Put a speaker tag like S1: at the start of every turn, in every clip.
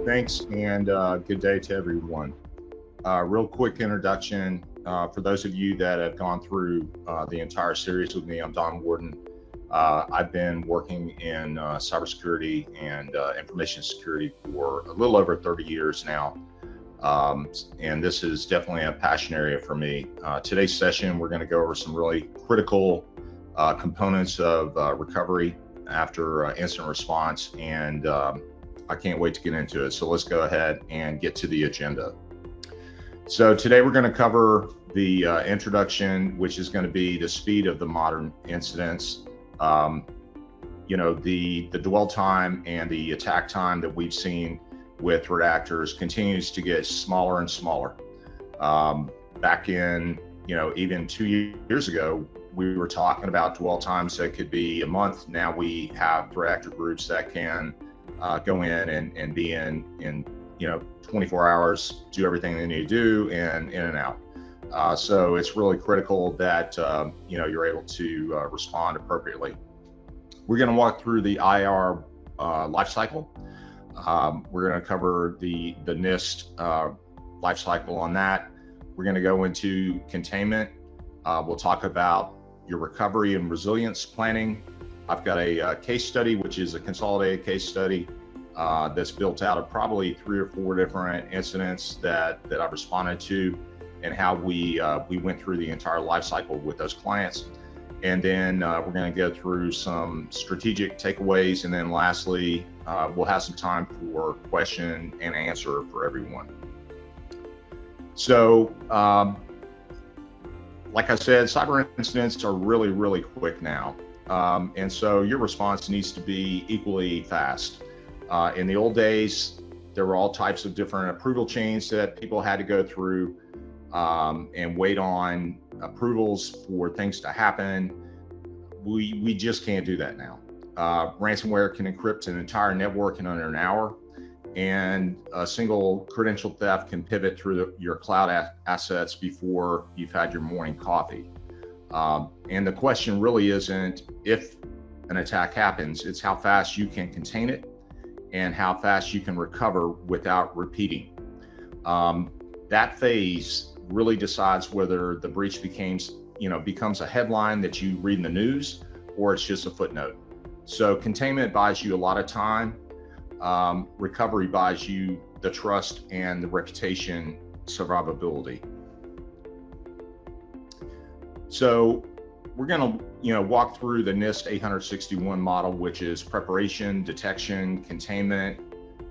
S1: Thanks, and good day to everyone. Real quick introduction for those of you that have gone through the entire series with me. I'm Don Warden. I've been working in cybersecurity and information security for a little over 30 years now, and this is definitely a passion area for me. Today's session, we're going to go over some really critical components of recovery after incident response, and I can't wait to get into it. So let's go ahead and get to the agenda. So today we're going to cover the introduction, which is going to be the speed of the modern incidents. The dwell time and the attack time that we've seen with threat actors continues to get smaller and smaller. Back in, even 2 years ago, we were talking about dwell times that could be a month. Now we have threat actor groups that can go in and be in 24 hours, do everything they need to do, and in and out. So it's really critical that you're able to respond appropriately. We're going to walk through the IR lifecycle. We're going to cover the NIST lifecycle on that. We're going to go into containment. We'll talk about your recovery and resilience planning. I've got a case study, which is a consolidated case study that's built out of probably 3 or 4 different incidents that I've responded to, and how we went through the entire life cycle with those clients. And then we're going to go through some strategic takeaways, and then lastly, we'll have some time for question and answer for everyone. So, like I said, cyber incidents are really, really quick now. And so your response needs to be equally fast. In the old days, there were all types of different approval chains that people had to go through and wait on approvals for things to happen. We just can't do that now. Ransomware can encrypt an entire network in under an hour, and a single credential theft can pivot through your cloud assets before you've had your morning coffee. And the question really isn't if an attack happens, it's how fast you can contain it and how fast you can recover without repeating. That phase really decides whether the breach becomes a headline that you read in the news, or it's just a footnote. So containment buys you a lot of time. Recovery buys you the trust and the reputation survivability. So we're going to walk through the NIST 861 model, which is preparation, detection, containment,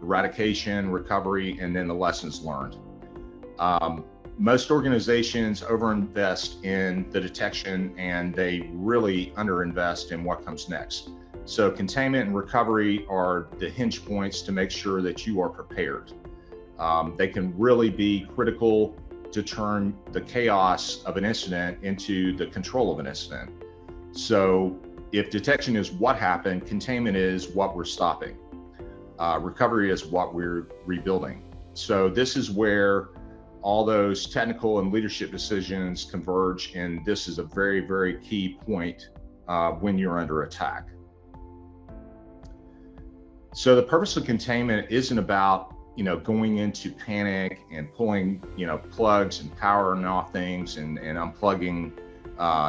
S1: eradication, recovery, and then the lessons learned. Most organizations overinvest in the detection, and they really underinvest in what comes next. So containment and recovery are the hinge points to make sure that you are prepared. They can really be critical to turn the chaos of an incident into the control of an incident. So if detection is what happened, containment is what we're stopping. Recovery is what we're rebuilding. So this is where all those technical and leadership decisions converge, and this is a very, very key point when you're under attack. So the purpose of containment isn't about going into panic and pulling, plugs and powering off things and unplugging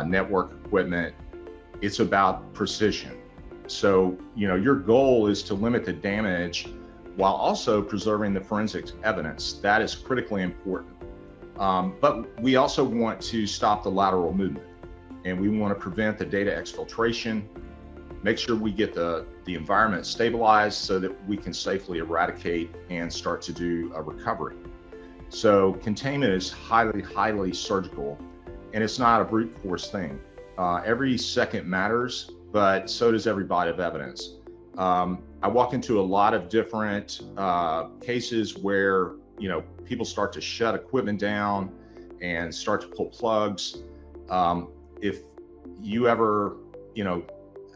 S1: network equipment. It's about precision. So, your goal is to limit the damage while also preserving the forensic evidence. That is critically important. But we also want to stop the lateral movement, and we want to prevent the data exfiltration, make sure we get the environment stabilized so that we can safely eradicate and start to do a recovery. So containment is highly, highly surgical, and it's not a brute force thing. Every second matters, but so does every byte of evidence. I walk into a lot of different cases where people start to shut equipment down and start to pull plugs. If you ever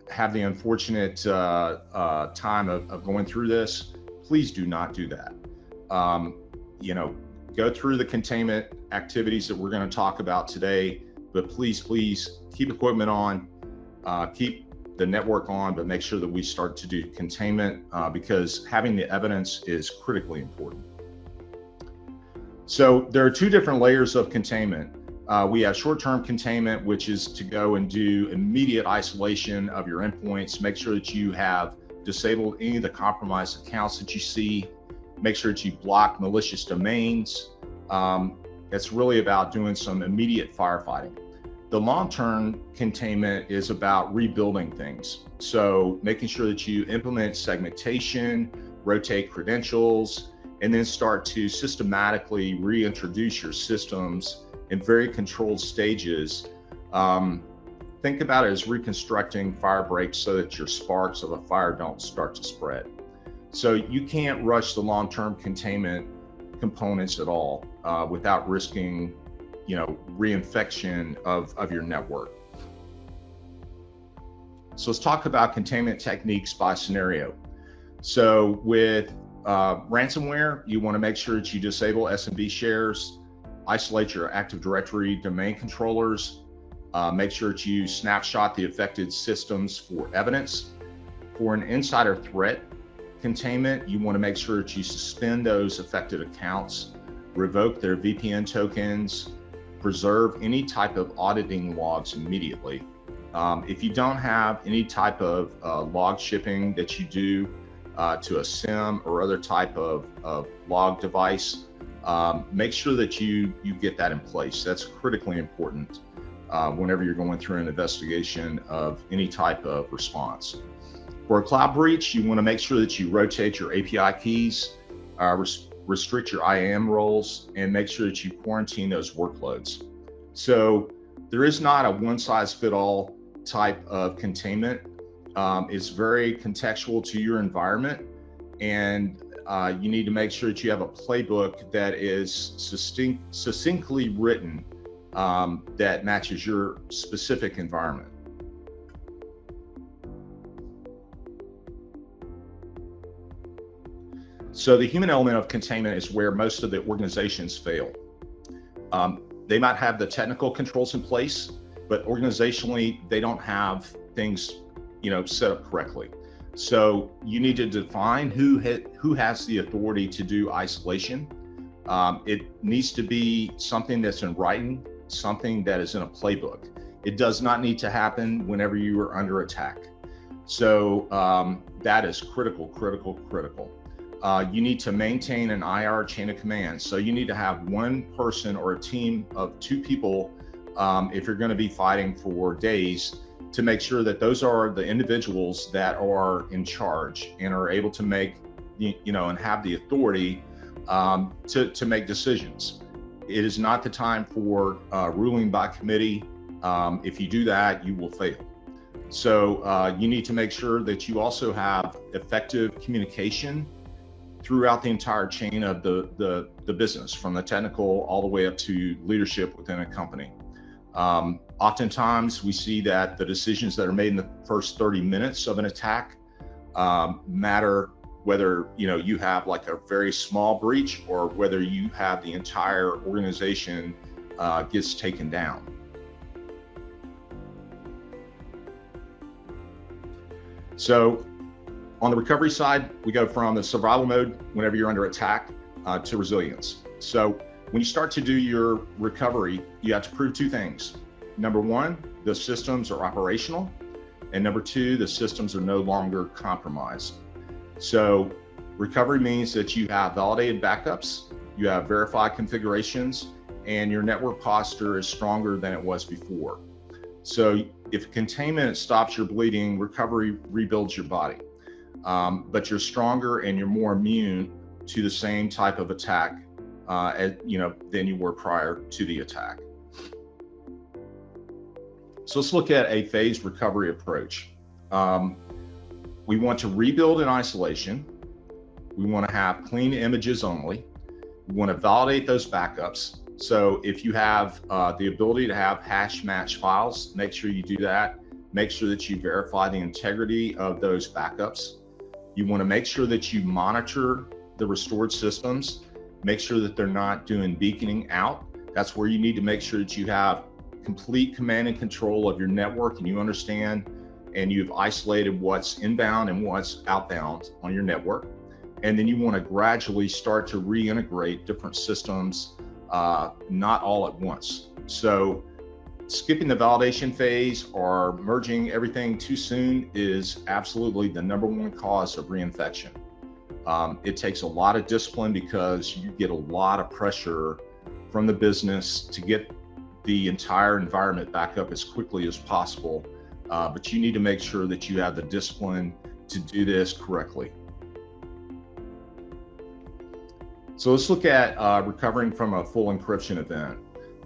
S1: have the unfortunate time of going through this, please do not do that. Go through the containment activities that we're going to talk about today, but please keep equipment on, keep the network on, but make sure that we start to do containment because having the evidence is critically important. So there are two different layers of containment. We have short-term containment, which is to go and do immediate isolation of your endpoints, make sure that you have disabled any of the compromised accounts that you see, make sure that you block malicious domains. It's really about doing some immediate firefighting. The long-term containment is about rebuilding things. So making sure that you implement segmentation, rotate credentials, and then start to systematically reintroduce your systems in very controlled stages. Think about it as reconstructing fire breaks so that your sparks of a fire don't start to spread. So you can't rush the long-term containment components at all without risking reinfection of your network. So let's talk about containment techniques by scenario. So with ransomware, you want to make sure that you disable SMB shares, isolate your Active Directory domain controllers, make sure that you snapshot the affected systems for evidence. For an insider threat containment, you want to make sure that you suspend those affected accounts, revoke their VPN tokens, preserve any type of auditing logs immediately. If you don't have any type of log shipping that you do to a SIM or other type of log device, make sure that you get that in place. That's critically important whenever you're going through an investigation of any type of response. For a cloud breach, you want to make sure that you rotate your API keys, restrict your IAM roles, and make sure that you quarantine those workloads. So there is not a one-size-fits-all type of containment. It's very contextual to your environment, and you need to make sure that you have a playbook that is succinctly written that matches your specific environment. So the human element of containment is where most of the organizations fail. They might have the technical controls in place, but organizationally, they don't have things, set up correctly. So you need to define who has the authority to do isolation. It needs to be something that's in writing, something that is in a playbook. It does not need to happen whenever you are under attack. So that is critical. You need to maintain an IR chain of command. So you need to have one person or a team of two people if you're going to be fighting for days, to make sure that those are the individuals that are in charge and are able to make, and have the authority to make decisions. It is not the time for ruling by committee. If you do that, you will fail. So you need to make sure that you also have effective communication throughout the entire chain of the business, from the technical all the way up to leadership within a company. Oftentimes we see that the decisions that are made in the first 30 minutes of an attack matter whether you have like a very small breach or whether you have the entire organization gets taken down. So on the recovery side, we go from the survival mode whenever you're under attack to resilience. So when you start to do your recovery, you have to prove two things. Number one, the systems are operational. And number two, the systems are no longer compromised. So recovery means that you have validated backups, you have verified configurations, and your network posture is stronger than it was before. So if containment stops your bleeding, recovery rebuilds your body. But you're stronger and you're more immune to the same type of attack than you were prior to the attack. So let's look at a phased recovery approach. We want to rebuild in isolation. We want to have clean images only. We want to validate those backups. So if you have the ability to have hash match files, make sure you do that. Make sure that you verify the integrity of those backups. You want to make sure that you monitor the restored systems. Make sure that they're not doing beaconing out. That's where you need to make sure that you have complete command and control of your network and you understand and you've isolated what's inbound and what's outbound on your network. And then you want to gradually start to reintegrate different systems, not all at once. So skipping the validation phase or merging everything too soon is absolutely the number one cause of reinfection. It takes a lot of discipline because you get a lot of pressure from the business to get the entire environment back up as quickly as possible. But you need to make sure that you have the discipline to do this correctly. So let's look at recovering from a full encryption event.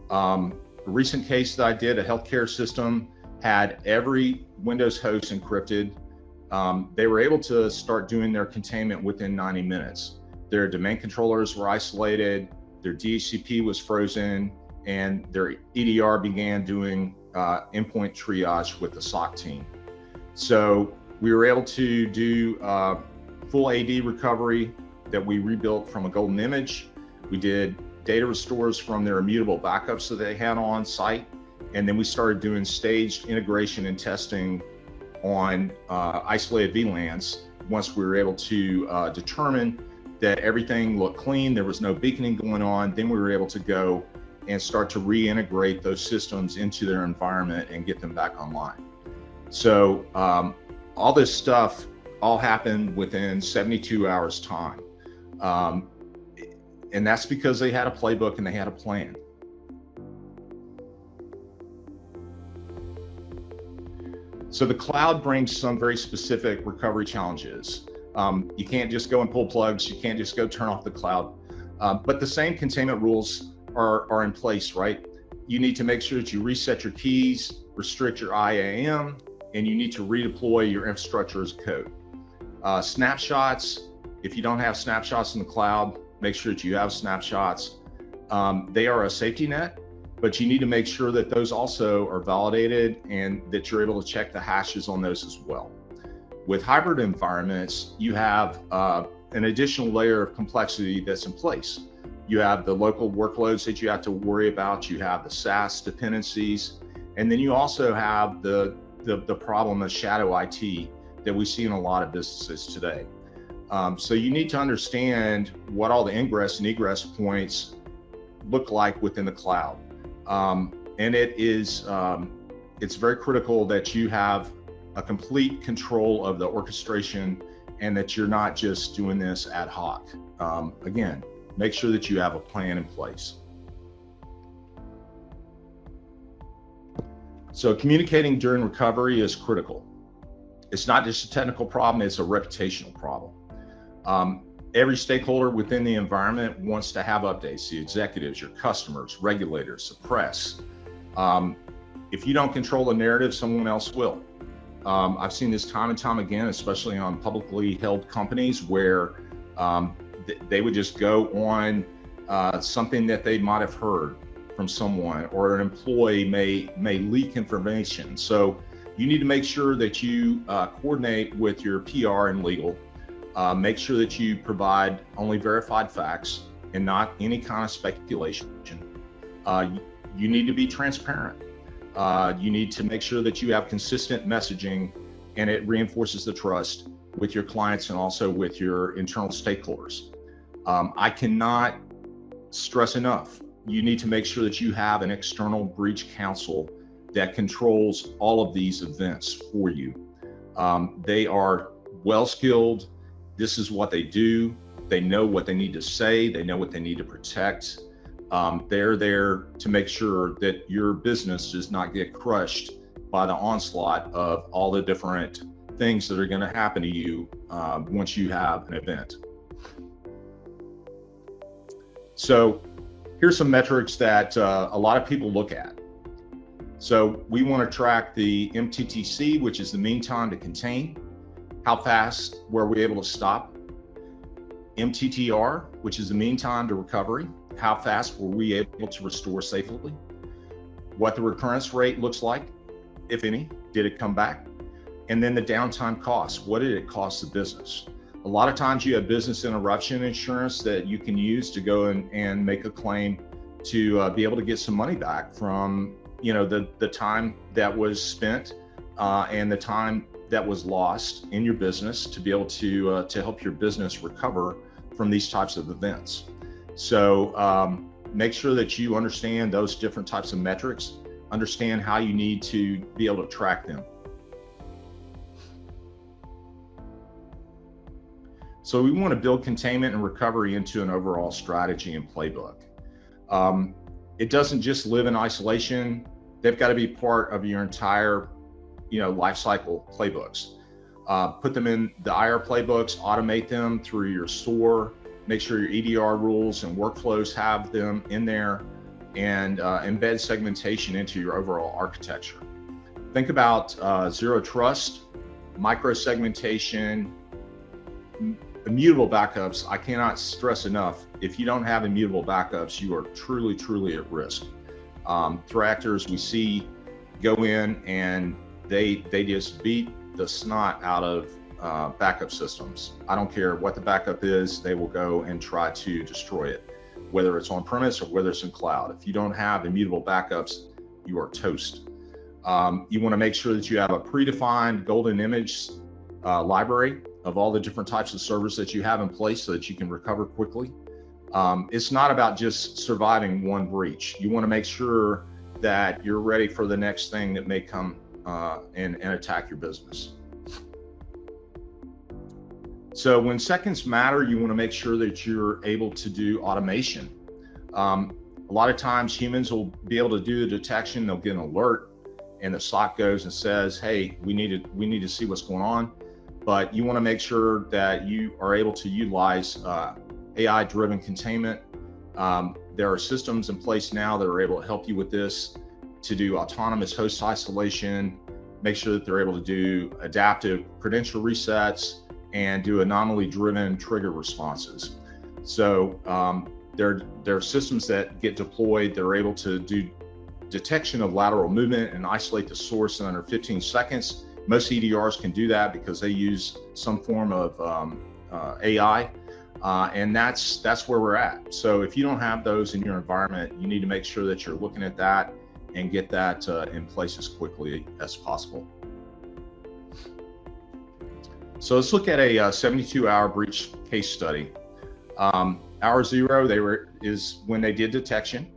S1: A recent case that I did, a healthcare system had every Windows host encrypted. They were able to start doing their containment within 90 minutes. Their domain controllers were isolated, their DHCP was frozen, and their EDR began doing endpoint triage with the SOC team. So we were able to do full AD recovery that we rebuilt from a golden image. We did data restores from their immutable backups that they had on site. And then we started doing staged integration and testing on isolated VLANs. Once we were able to determine that everything looked clean, there was no beaconing going on, then we were able to go and start to reintegrate those systems into their environment and get them back online. So all this stuff all happened within 72 hours time. And that's because they had a playbook and they had a plan. So the cloud brings some very specific recovery challenges. You can't just go and pull plugs, you can't just go turn off the cloud. But the same containment rules are in place, right? You need to make sure that you reset your keys, restrict your IAM, and you need to redeploy your infrastructure as code. Snapshots, if you don't have snapshots in the cloud, make sure that you have snapshots. They are a safety net, but you need to make sure that those also are validated and that you're able to check the hashes on those as well. With hybrid environments, you have an additional layer of complexity that's in place. You have the local workloads that you have to worry about, you have the SaaS dependencies, and then you also have the problem of shadow IT that we see in a lot of businesses today. So you need to understand what all the ingress and egress points look like within the cloud. And it's very critical that you have a complete control of the orchestration and that you're not just doing this ad hoc. Again, make sure that you have a plan in place. So communicating during recovery is critical. It's not just a technical problem, it's a reputational problem. Every stakeholder within the environment wants to have updates, the executives, your customers, regulators, the press. If you don't control the narrative, someone else will. I've seen this time and time again, especially on publicly held companies where they would just go on something that they might have heard from someone, or an employee may leak information. So you need to make sure that you coordinate with your PR and legal. Make sure that you provide only verified facts and not any kind of speculation. You need to be transparent. You need to make sure that you have consistent messaging and it reinforces the trust with your clients and also with your internal stakeholders. I cannot stress enough, you need to make sure that you have an external breach counsel that controls all of these events for you. They are well-skilled. This is what they do. They know what they need to say. They know what they need to protect. They're there to make sure that your business does not get crushed by the onslaught of all the different things that are going to happen to you once you have an event. So here's some metrics that a lot of people look at. So we want to track the MTTC, which is the mean time to contain. How fast were we able to stop? MTTR, which is the mean time to recovery. How fast were we able to restore safely? What the recurrence rate looks like, if any, did it come back? And then the downtime cost, what did it cost the business? A lot of times you have business interruption insurance that you can use to go and make a claim to be able to get some money back from the time that was spent and the time that was lost in your business to be able to help your business recover from these types of events. So make sure that you understand those different types of metrics, understand how you need to be able to track them. So we want to build containment and recovery into an overall strategy and playbook. It doesn't just live in isolation. They've got to be part of your entire, life cycle playbooks. Put them in the IR playbooks, automate them through your SOAR, make sure your EDR rules and workflows have them in there, and embed segmentation into your overall architecture. Think about zero trust, micro-segmentation, immutable backups. I cannot stress enough, if you don't have immutable backups, you are truly, truly at risk. Threat actors we see go in and they just beat the snot out of backup systems. I don't care what the backup is, they will go and try to destroy it, whether it's on premise or whether it's in cloud. If you don't have immutable backups, you are toast. You want to make sure that you have a predefined golden image library of all the different types of servers that you have in place so that you can recover quickly. It's not about just surviving one breach. You want to make sure that you're ready for the next thing that may come and attack your business. So when seconds matter, you want to make sure that you're able to do automation. A lot of times humans will be able to do the detection, they'll get an alert, and the SOC goes and says, hey, we need to see what's going on. But you want to make sure that you are able to utilize AI-driven containment. There are systems in place now that are able to help you with this, to do autonomous host isolation, make sure that they're able to do adaptive credential resets, and do anomaly-driven trigger responses. So there are systems that get deployed. They're able to do detection of lateral movement and isolate the source in under 15 seconds. Most EDRs can do that because they use some form of AI, and that's where we're at. So if you don't have those in your environment, you need to make sure that you're looking at that and get that in place as quickly as possible. So let's look at a 72-hour breach case study. Hour zero, is when they did detection.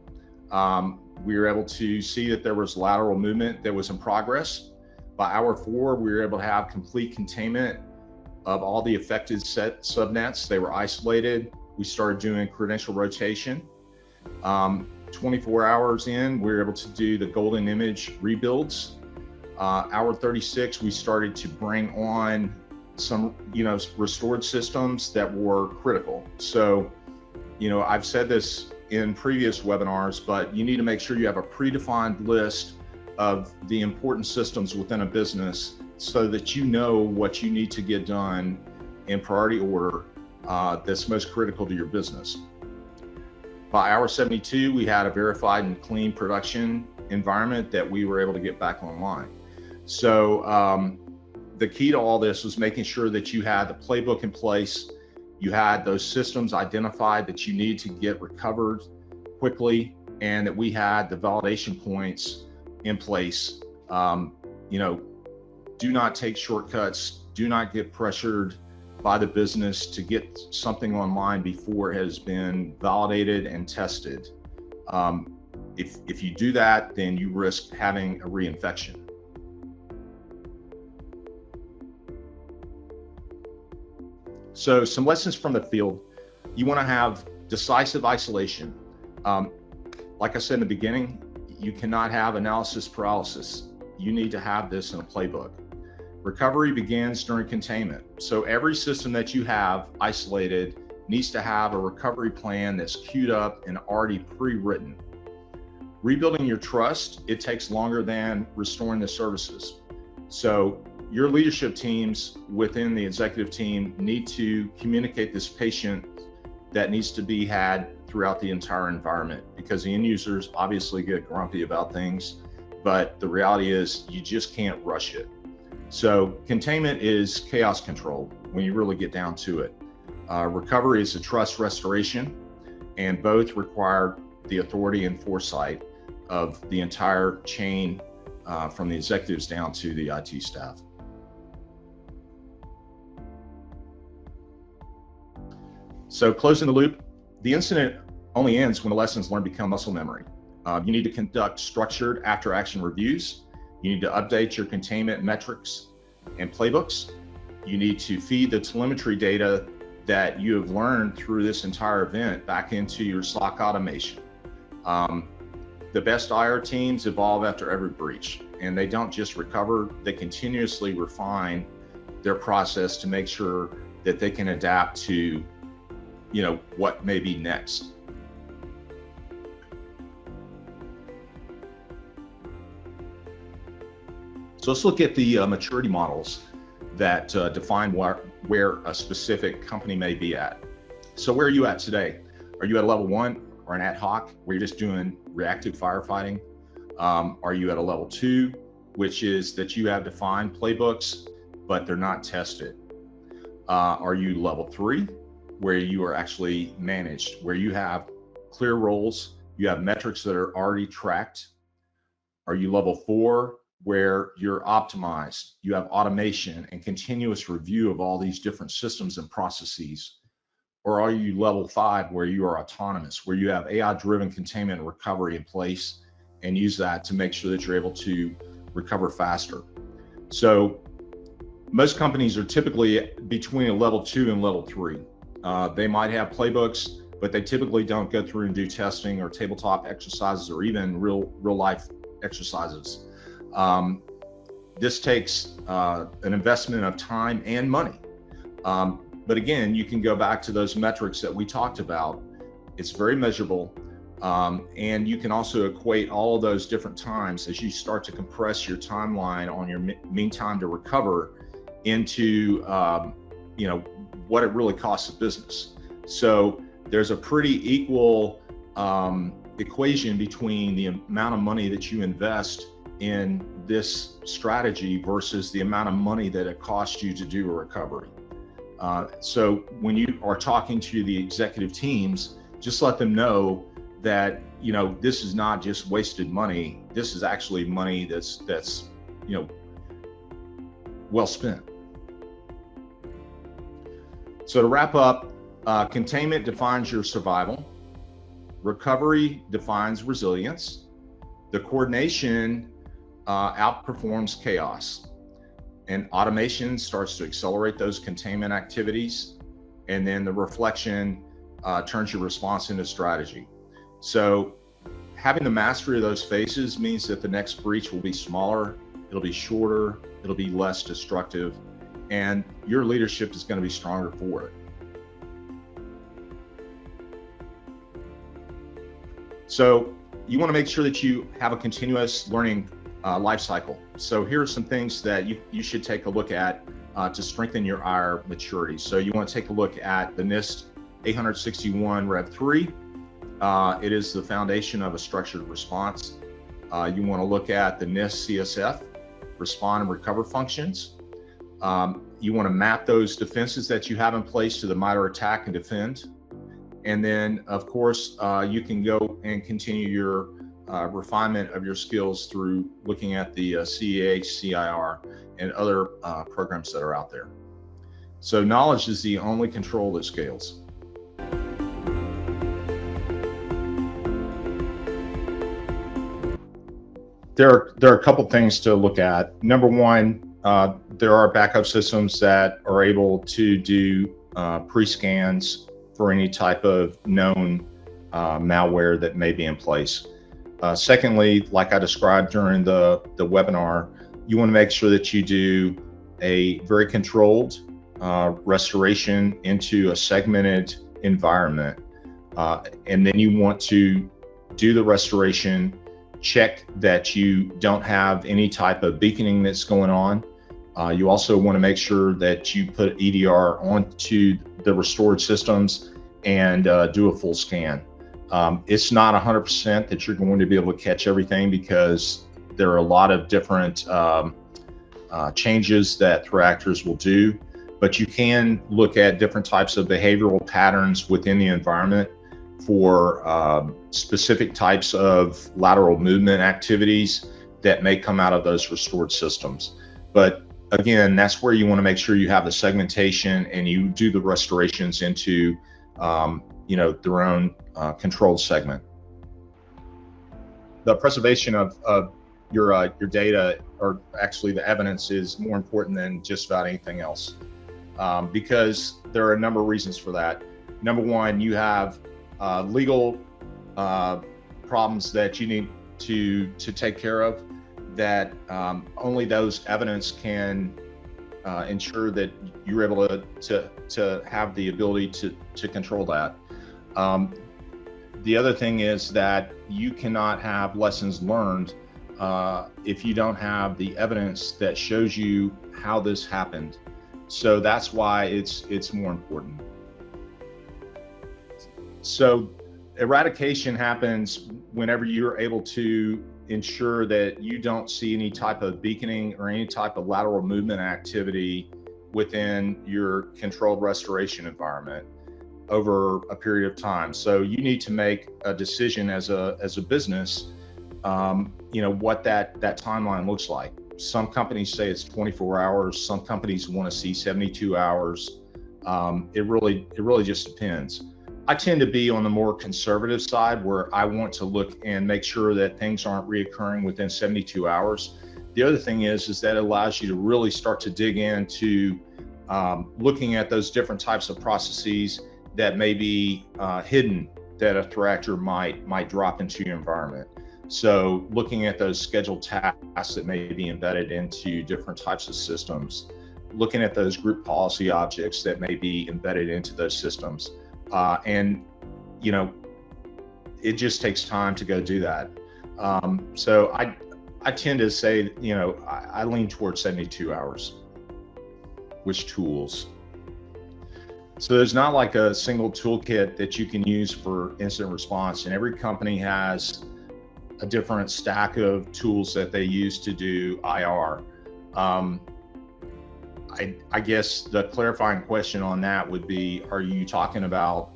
S1: We were able to see that there was lateral movement that was in progress. By hour 4, we were able to have complete containment of all the affected subnets. They were isolated. We started doing credential rotation. 24 hours in, we were able to do the golden image rebuilds. Hour 36, we started to bring on some, restored systems that were critical. So, I've said this in previous webinars, but you need to make sure you have a predefined list of the important systems within a business so that you know what you need to get done in priority order that's most critical to your business. By hour 72, we had a verified and clean production environment that we were able to get back online. So the key to all this was making sure that you had the playbook in place, you had those systems identified that you need to get recovered quickly, and that we had the validation points in place. Do not take shortcuts, do not get pressured by the business to get something online before it has been validated and tested. If you do that, then you risk having a reinfection. So some lessons from the field. You want to have decisive isolation. Like I said in the beginning, you cannot have analysis paralysis. You need to have this in a playbook. Recovery begins during containment. So every system that you have isolated needs to have a recovery plan that's queued up and already pre-written. Rebuilding your trust, it takes longer than restoring the services. So your leadership teams within the executive team need to communicate this patient that needs to be had throughout the entire environment, because the end users obviously get grumpy about things, but the reality is you just can't rush it. So containment is chaos control when you really get down to it. Recovery is a trust restoration, and both require the authority and foresight of the entire chain from the executives down to the IT staff. So closing the loop, the incident only ends when the lessons learned become muscle memory. You need to conduct structured after-action reviews. You need to update your containment metrics and playbooks. You need to feed the telemetry data that you have learned through this entire event back into your SOC automation. The best IR teams evolve after every breach, and they don't just recover, they continuously refine their process to make sure that they can adapt to what may be next. So let's look at the maturity models that define where a specific company may be at. So where are you at today? Are you at a level 1 or an ad hoc where you're just doing reactive firefighting? Are you at a level 2, which is that you have defined playbooks, but they're not tested? Are you level 3, where you are actually managed, where you have clear roles, you have metrics that are already tracked? Are you level 4, where you're optimized, you have automation and continuous review of all these different systems and processes? Or are you level 5, where you are autonomous, where you have AI-driven containment and recovery in place and use that to make sure that you're able to recover faster? So most companies are typically between a level 2 and level 3. They might have playbooks, but they typically don't go through and do testing or tabletop exercises or even real life exercises. This takes an investment of time and money. But again, you can go back to those metrics that we talked about. It's very measurable. And you can also equate all of those different times as you start to compress your timeline on your mean time to recover into what it really costs the business. So there's a pretty equal equation between the amount of money that you invest in this strategy versus the amount of money that it costs you to do a recovery. So when you are talking to the executive teams, just let them know that this is not just wasted money. This is actually money that's well spent. So to wrap up, containment defines your survival. Recovery defines resilience. The coordination outperforms chaos. And automation starts to accelerate those containment activities. And then the reflection turns your response into strategy. So having the mastery of those phases means that the next breach will be smaller, it'll be shorter, it'll be less destructive, and your leadership is going to be stronger for it. So you want to make sure that you have a continuous learning life cycle. So here are some things that you should take a look at to strengthen your IR maturity. So you want to take a look at the NIST 861 Rev 3. It is the foundation of a structured response. You want to look at the NIST CSF, respond and recover functions. You want to map those defenses that you have in place to the MITRE attack and defend. And then, of course, you can go and continue your refinement of your skills through looking at the CEH, CIR, and other programs that are out there. So knowledge is the only control that scales. There are a couple things to look at. Number one, there are backup systems that are able to do pre-scans for any type of known malware that may be in place. Secondly, like I described during the webinar, you want to make sure that you do a very controlled restoration into a segmented environment. And then you want to do the restoration, check that you don't have any type of beaconing that's going on. You also want to make sure that you put EDR onto the restored systems and do a full scan. It's not 100% that you're going to be able to catch everything because there are a lot of different changes that threat actors will do, but you can look at different types of behavioral patterns within the environment for specific types of lateral movement activities that may come out of those restored systems. But again, that's where you want to make sure you have the segmentation and you do the restorations into their own controlled segment. The preservation of your data, or actually the evidence, is more important than just about anything else, because there are a number of reasons for that. Number one, you have legal problems that you need to take care of, that only those evidence can ensure that you're able to have the ability to control that. The other thing is that you cannot have lessons learned if you don't have the evidence that shows you how this happened. So that's why it's more important. So eradication happens whenever you're able to ensure that you don't see any type of beaconing or any type of lateral movement activity within your controlled restoration environment over a period of time. So you need to make a decision as a business, what that timeline looks like. Some companies say it's 24 hours. Some companies want to see 72 hours. It really just depends. I tend to be on the more conservative side, where I want to look and make sure that things aren't reoccurring within 72 hours. The other thing is that it allows you to really start to dig into looking at those different types of processes that may be hidden, that a threat actor might drop into your environment. So looking at those scheduled tasks that may be embedded into different types of systems, looking at those group policy objects that may be embedded into those systems. It just takes time to go do that. So I tend to say, I lean towards 72 hours. Which tools? So there's not like a single toolkit that you can use for incident response, and every company has a different stack of tools that they use to do IR. I guess the clarifying question on that would be, are you talking about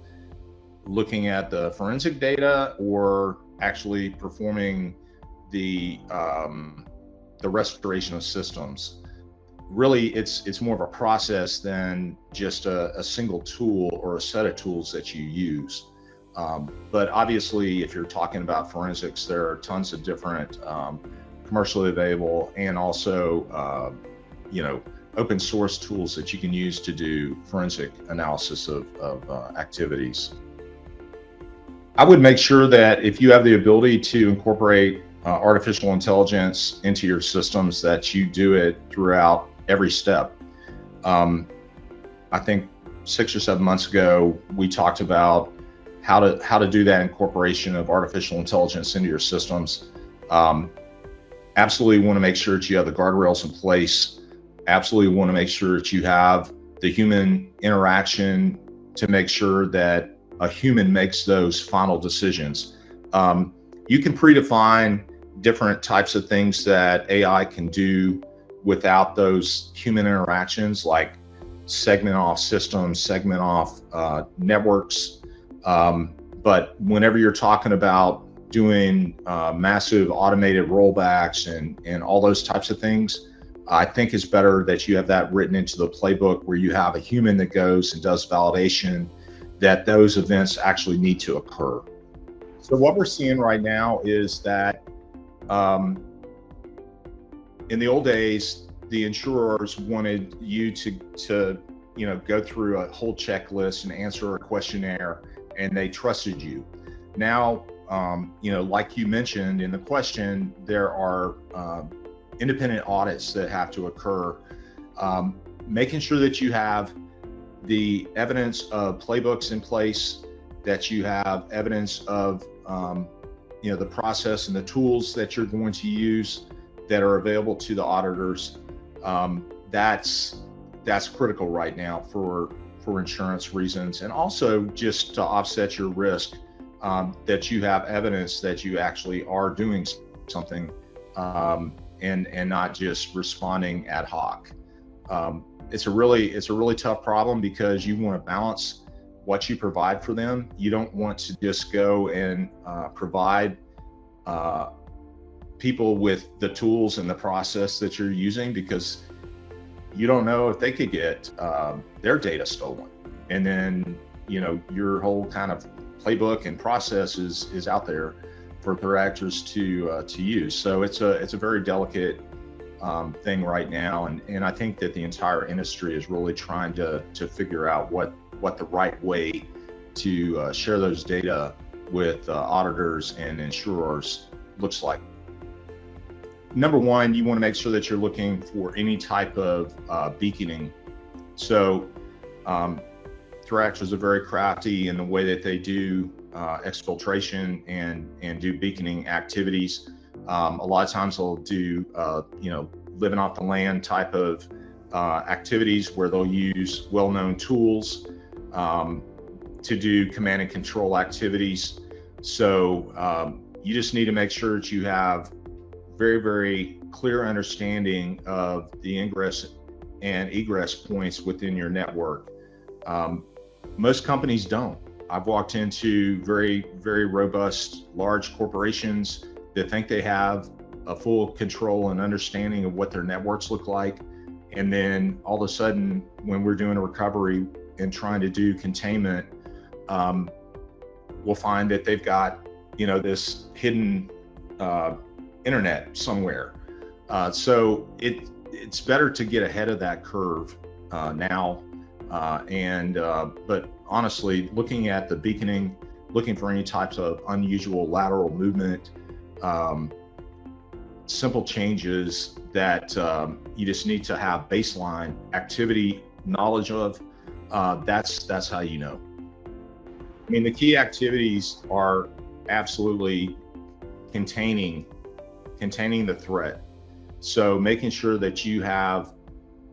S1: looking at the forensic data or actually performing the restoration of systems? Really, it's more of a process than just a single tool or a set of tools that you use. But obviously, if you're talking about forensics, there are tons of different commercially available and also open source tools that you can use to do forensic analysis of activities. I would make sure that if you have the ability to incorporate artificial intelligence into your systems, that you do it throughout every step. I think 6 or 7 months ago, we talked about how to do that incorporation of artificial intelligence into your systems. Absolutely want to make sure that you have the guardrails in place. Absolutely want to make sure that you have the human interaction to make sure that a human makes those final decisions. You can predefine different types of things that AI can do without those human interactions, like segment off systems, segment off networks. But whenever you're talking about doing massive automated rollbacks and all those types of things, I think it's better that you have that written into the playbook, where you have a human that goes and does validation that those events actually need to occur. So what we're seeing right now is that in the old days, the insurers wanted you to go through a whole checklist and answer a questionnaire, and they trusted you. Now, like you mentioned in the question, there are independent audits that have to occur, making sure that you have the evidence of playbooks in place, that you have evidence of the process and the tools that you're going to use that are available to the auditors. That's critical right now for insurance reasons, and also just to offset your risk, that you have evidence that you actually are doing something and not just responding ad hoc. It's a really tough problem, because you want to balance what you provide for them. You don't want to just go and provide people with the tools and the process that you're using, because you don't know if they could get their data stolen. And then, your whole kind of playbook and process is out there for threat actors to use. So it's a very delicate thing right now. And I think that the entire industry is really trying to figure out what the right way to share those data with auditors and insurers looks like. Number one, you want to make sure that you're looking for any type of beaconing. So threat actors are very crafty in the way that they do exfiltration and do beaconing activities. A lot of times they'll do living off the land type of activities where they'll use well-known tools to do command and control activities. So you just need to make sure that you have very, very clear understanding of the ingress and egress points within your network. Most companies don't. I've walked into very, very robust, large corporations that think they have a full control and understanding of what their networks look like. And then all of a sudden, when we're doing a recovery and trying to do containment, we'll find that they've got, this hidden internet somewhere. So it's better to get ahead of that curve now. But honestly, looking at the beaconing, looking for any types of unusual lateral movement, simple changes that you just need to have baseline activity knowledge of, that's how you know. I mean, the key activities are absolutely containing the threat. So making sure that you have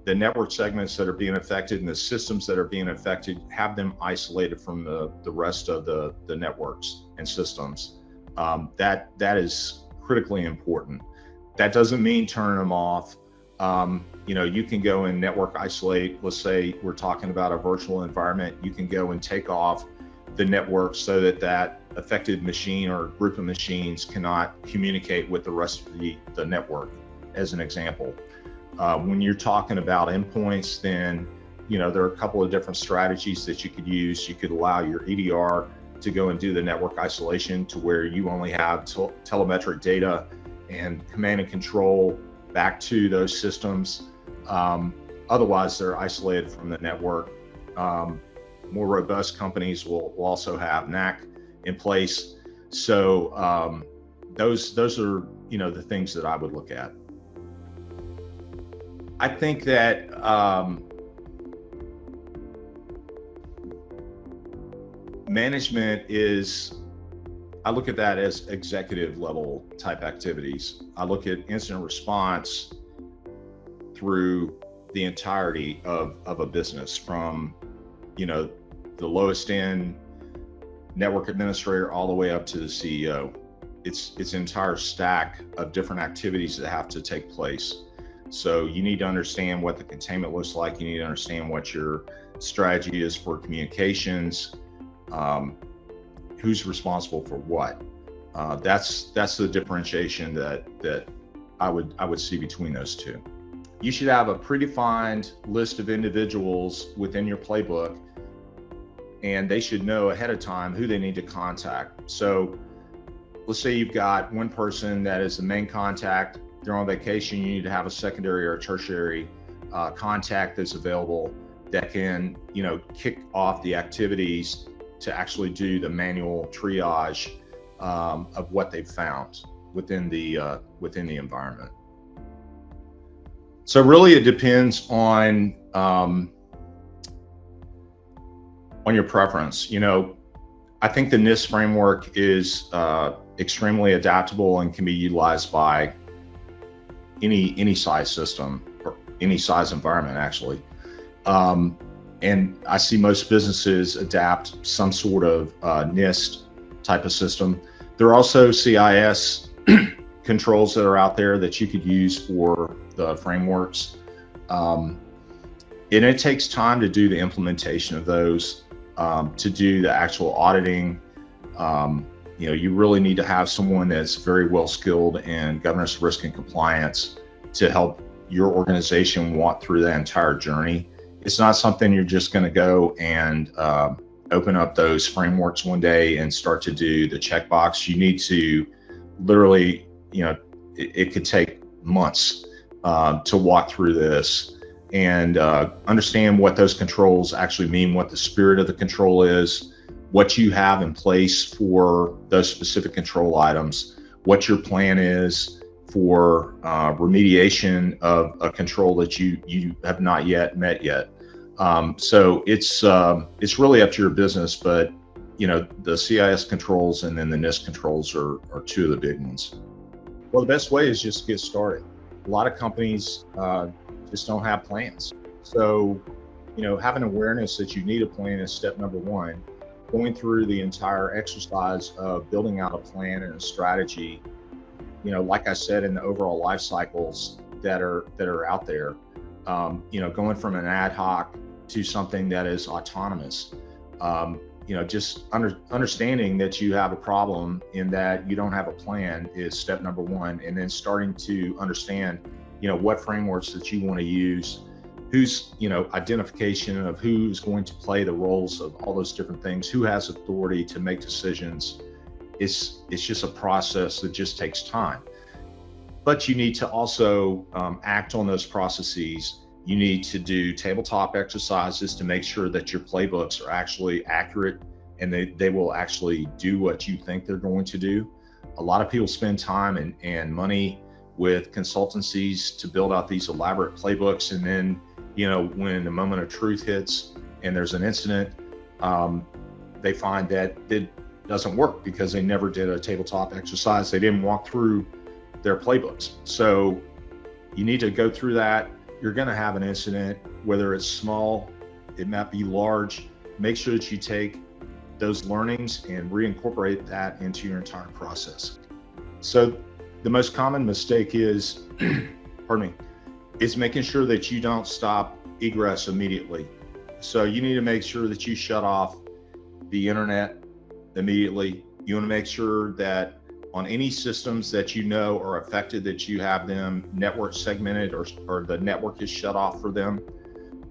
S1: the network segments that are being affected and the systems that are being affected, have them isolated from the rest of the networks and systems. That is critically important. That doesn't mean turning them off. You can go and network isolate. Let's say we're talking about a virtual environment. You can go and take off the network so that affected machine or group of machines cannot communicate with the rest of the network, as an example. When you're talking about endpoints, then there are a couple of different strategies that you could use. You could allow your EDR to go and do the network isolation to where you only have telemetric data and command and control back to those systems. Otherwise, they're isolated from the network. More robust companies will also have NAC in place. So those are the things that I would look at. I think that management I look at that as executive level type activities. I look at incident response through the entirety of a business, from the lowest end network administrator all the way up to the CEO. It's an entire stack of different activities that have to take place. So you need to understand what the containment looks like. You need to understand what your strategy is for communications, who's responsible for what. That's the differentiation that I would see between those two. You should have a predefined list of individuals within your playbook, and they should know ahead of time who they need to contact. So let's say you've got one person that is the main contact. They're on vacation. You need to have a secondary or tertiary contact that's available that can, kick off the activities to actually do the manual triage of what they've found within the environment. So really, it depends on your preference. I think the NIST framework is extremely adaptable and can be utilized by any size system or any size environment, actually. And I see most businesses adapt some sort of NIST type of system. There are also CIS controls that are out there that you could use for the frameworks. And it takes time to do the implementation of those, to do the actual auditing, You really need to have someone that's very well skilled in governance, risk, and compliance to help your organization walk through that entire journey. It's not something you're just going to go and open up those frameworks one day and start to do the checkbox. You need to literally, it could take months to walk through this and understand what those controls actually mean, what the spirit of the control is, what you have in place for those specific control items, what your plan is for remediation of a control that you have not yet met yet. So it's really up to your business, but the CIS controls and then the NIST controls are two of the big ones. Well, the best way is just get started. A lot of companies just don't have plans. So, having awareness that you need a plan is step number one. Going through the entire exercise of building out a plan and a strategy, like I said, in the overall life cycles that are out there, going from an ad hoc to something that is autonomous, just understanding that you have a problem in that you don't have a plan is step number one. And then starting to understand, what frameworks that you want to use, who's, identification of who's going to play the roles of all those different things, who has authority to make decisions. It's just a process that just takes time. But you need to also act on those processes. You need to do tabletop exercises to make sure that your playbooks are actually accurate and they will actually do what you think they're going to do. A lot of people spend time and money with consultancies to build out these elaborate playbooks, and then when the moment of truth hits and there's an incident, they find that it doesn't work because they never did a tabletop exercise. They didn't walk through their playbooks. So you need to go through that. You're going to have an incident, whether it's small, it might be large. Make sure that you take those learnings and reincorporate that into your entire process. So the most common mistake is, is making sure that you don't stop egress immediately. So you need to make sure that you shut off the internet immediately. You want to make sure that on any systems that are affected, that you have them network segmented or the network is shut off for them.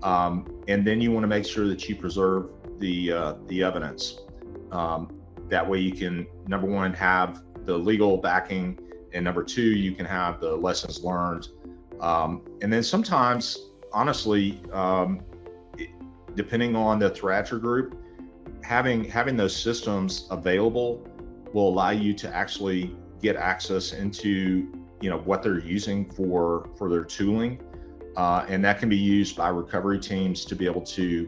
S1: And then you want to make sure that you preserve the evidence. That way you can, number one, have the legal backing, and number two, you can have the lessons learned. And then sometimes, honestly, depending on the threat actor group, having those systems available will allow you to actually get access into what they're using for their tooling, and that can be used by recovery teams to be able to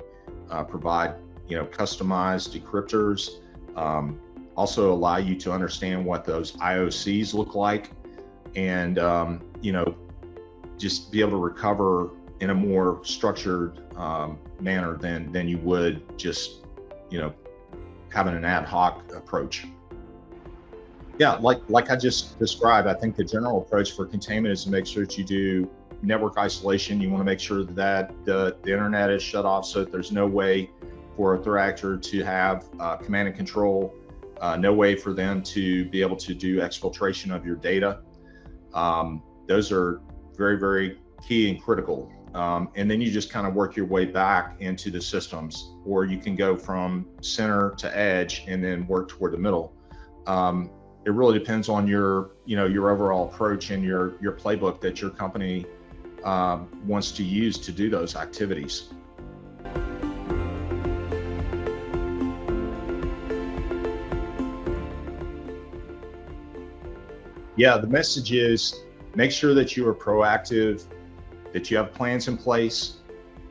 S1: provide customized decryptors, also allow you to understand what those IOCs look like, and just be able to recover in a more structured manner than you would just having an ad hoc approach. Yeah, like I just described, I think the general approach for containment is to make sure that you do network isolation. You want to make sure that the internet is shut off so that there's no way for a threat actor to have command and control, no way for them to be able to do exfiltration of your data. Those are very, very key and critical. And then you just kind of work your way back into the systems, or you can go from center to edge and then work toward the middle. It really depends on your overall approach and your playbook that your company wants to use to do those activities. Yeah, the message is make sure that you are proactive, that you have plans in place,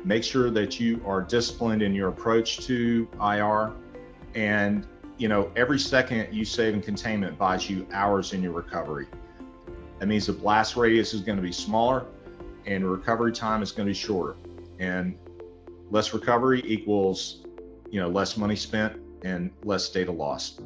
S1: make sure that you are disciplined in your approach to IR, and every second you save in containment buys you hours in your recovery. That means the blast radius is going to be smaller and recovery time is going to be shorter. And less recovery equals, less money spent and less data lost.